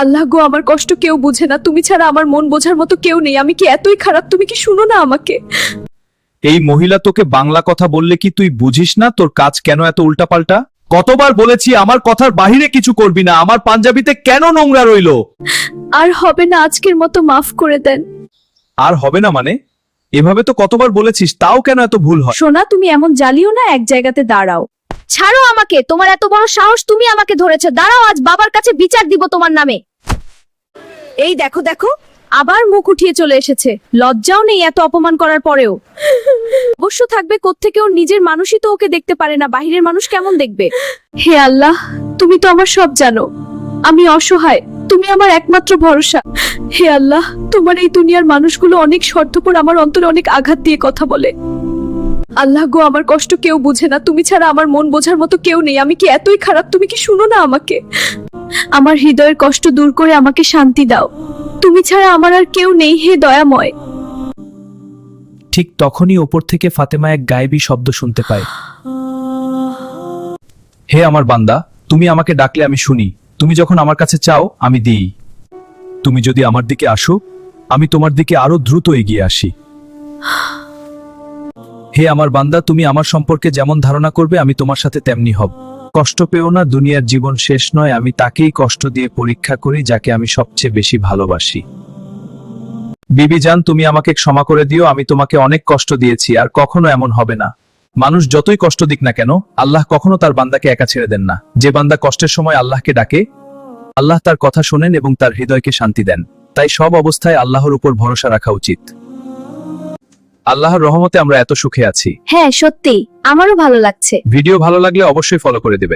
আল্লাহ গো, আমার কষ্ট কেউ বুঝে না, তুমি ছাড়া আমার মন বোঝার মতো কেউ নেই। আমি কি এতই খারাপ? তুমি কি শুনো না আমাকে? এই মহিলা তোকে বাংলা কথা বললে কি তুই বুঝিস না তোর কাজ কেন এত উল্টাপাল্টা? কতবার বলেছি আমার কথার বাহিরে কিছু করবি না। আমার পাঞ্জাবিতে কেন নোংরা রইলো? আর হবে না, আজকের মতো মাফ করে দেন। আর হবে না মানে? এভাবে তো কতবার বলেছিস, তাও কেন এত ভুল হয়? সোনা, তুমি এমন জ্বালিও না, এক জায়গাতে দাঁড়াও। ছাড়ো আমাকে, তোমার এত বড় সাহস, তুমি আমাকে ধরেছো। দাঁড়াও, আজ বাবার কাছে বিচার দিব তোমার নামে। এই দেখো দেখো, আবার মুখ উঠিয়ে চলে এসেছে। লজ্জাও নেই এত অপমান করার পরেও। অবশ্য থাকবে, কোত্থেকে ওর নিজের মানুষই তো ওকে দেখতে পারে না, বাহিরের মানুষ কেমন দেখবে? হে আল্লাহ, তুমি তো আমার সব জানো। আমি অসহায়, তুমি আমার একমাত্র ভরসা। হে আল্লাহ, তোমার এই দুনিয়ার মানুষগুলো অনেক স্বার্থপর, আমার অন্তরে অনেক আঘাত দিয়ে কথা বলে। আল্লাহ গো, আমার কষ্ট কেউ বুঝে না, তুমি ছাড়া আমার মন বোঝার মতো কেউ নেই। আমি কি এতই খারাপ? তুমি কি শুনো না আমাকে? আমার হৃদয়ের কষ্ট দূর করে আমাকে শান্তি দাও। তুমি ছাড়া আমার আর কেউ নেই, হে দয়াময়। ঠিক তখনই ওপর থেকে ফাতেমা এক গায়েবী শব্দ শুনতে পায়। হে আমার বান্দা, তুমি আমাকে ডাকলে আমি শুনি। তুমি যখন আমার কাছে চাও আমি দিই। তুমি যদি আমার দিকে আসো, আমি তোমার দিকে আরো দ্রুত এগিয়ে আসি। হে আমার বান্দা, তুমি আমার সম্পর্কে যেমন ধারণা করবে আমি তোমার সাথে তেমনি হব। কষ্ট পেও না, দুনিয়ার জীবন শেষ নয়। আমি তাকেই কষ্ট দিয়ে পরীক্ষা করি যাকে আমি সবচেয়ে বেশি ভালোবাসি। বিবি জান, তুমি আমাকে ক্ষমা করে দিও। আমি তোমাকে অনেক কষ্ট দিয়েছি, আর কখনো এমন হবে না। মানুষ যতই কষ্ট দিক না কেন, আল্লাহ কখনো তার বান্দাকে একা ছেড়ে দেন না। যে বান্দা কষ্টের সময় আল্লাহকে ডাকে, আল্লাহ তার কথা শোনেন এবং তার হৃদয়কে শান্তি দেন। তাই সব অবস্থায় আল্লাহর উপর ভরসা রাখা উচিত। আল্লাহর রহমতে আমরা এত সুখে আছি। হ্যাঁ সত্যি, আমারও ভালো লাগছে। ভিডিও ভালো লাগলে অবশ্যই ফলো করে দেবেন।